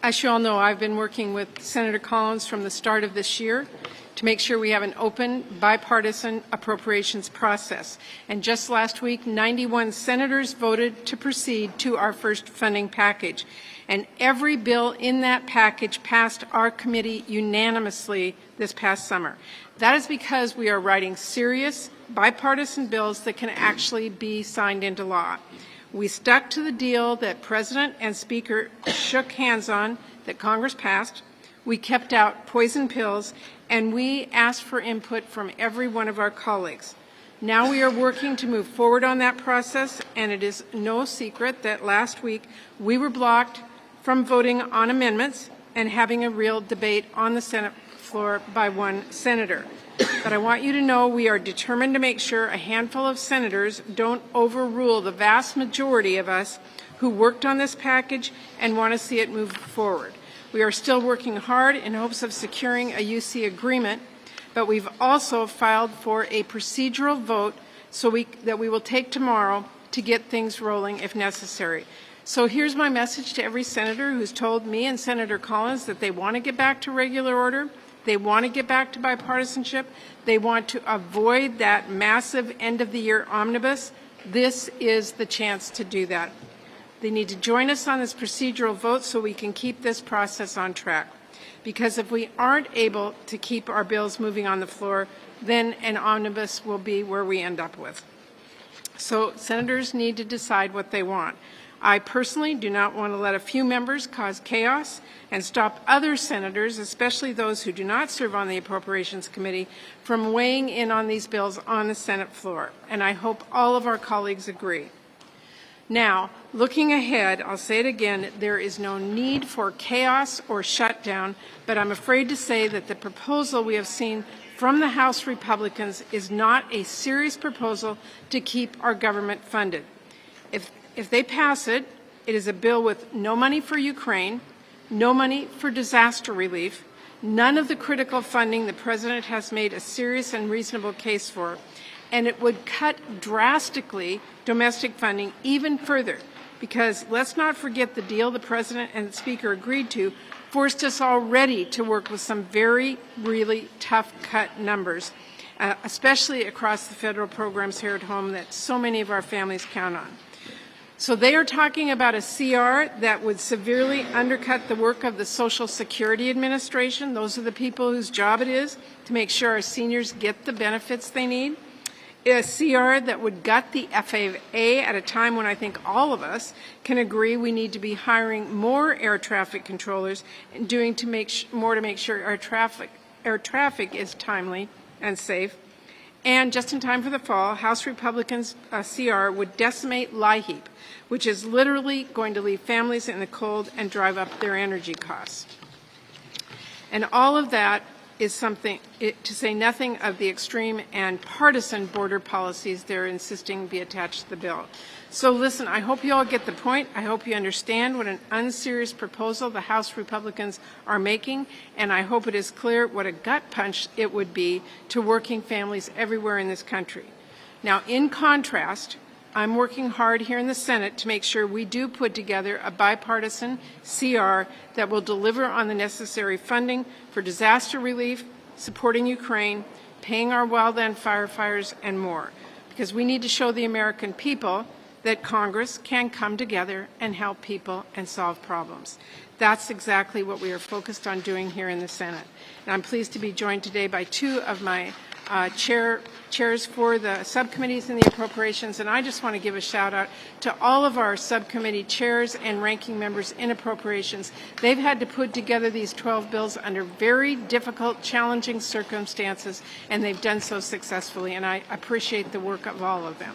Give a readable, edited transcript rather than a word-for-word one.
As you all know, I've been working with Senator Collins from the start of this year to make sure we have an open, bipartisan appropriations process. And just last week, 91 senators voted to proceed to our first funding package. And every bill in that package passed our committee unanimously this past summer. That is because we are writing serious, bipartisan bills that can actually be signed into law. We stuck to the deal that President and Speaker shook hands on, that Congress passed. We kept out poison pills, and we asked for input from every one of our colleagues. Now we are working to move forward on that process, and it is no secret that last week we were blocked from voting on amendments and having a real debate on the Senate floor by one senator. But I want you to know we are determined to make sure a handful of senators don't overrule the vast majority of us who worked on this package and want to see it move forward. We are still working hard in hopes of securing a UC agreement, but we've also filed for a procedural vote that we will take tomorrow to get things rolling if necessary. So here's my message to every senator who's told me and Senator Collins that they want to get back to regular order. They want to get back to bipartisanship. They want to avoid that massive end-of-the-year omnibus. This is the chance to do that. They need to join us on this procedural vote so we can keep this process on track. Because if we aren't able to keep our bills moving on the floor, then an omnibus will be where we end up with. So senators need to decide what they want. I personally do not want to let a few members cause chaos and stop other senators, especially those who do not serve on the Appropriations Committee, from weighing in on these bills on the Senate floor. And I hope all of our colleagues agree. Now, looking ahead, I'll say it again, there is no need for chaos or shutdown, but I'm afraid to say that the proposal we have seen from the House Republicans is not a serious proposal to keep our government funded. If they pass it, it is a bill with no money for Ukraine, no money for disaster relief, none of the critical funding the President has made a serious and reasonable case for, and it would cut drastically domestic funding even further, because let's not forget the deal the President and the Speaker agreed to forced us already to work with some really tough cut numbers, especially across the federal programs here at home that so many of our families count on. So they are talking about a CR that would severely undercut the work of the Social Security Administration. Those are the people whose job it is to make sure our seniors get the benefits they need. A CR that would gut the FAA at a time when I think all of us can agree we need to be hiring more air traffic controllers and doing more to make sure air traffic is timely and safe. And just in time for the fall, House Republicans' CR would decimate LIHEAP, which is literally going to leave families in the cold and drive up their energy costs. And all of that is something, to say nothing of the extreme and partisan border policies they're insisting be attached to the bill. So listen, I hope you all get the point. I hope you understand what an unserious proposal the House Republicans are making, and I hope it is clear what a gut punch it would be to working families everywhere in this country. Now, in contrast, I'm working hard here in the Senate to make sure we do put together a bipartisan CR that will deliver on the necessary funding for disaster relief, supporting Ukraine, paying our wildland firefighters, and more. Because we need to show the American people that Congress can come together and help people and solve problems. That's exactly what we are focused on doing here in the Senate. And I'm pleased to be joined today by two of my chairs for the subcommittees in the appropriations, and I just want to give a shout out to all of our subcommittee chairs and ranking members in appropriations. They've had to put together these 12 bills under very difficult, challenging circumstances, and they've done so successfully, and I appreciate the work of all of them.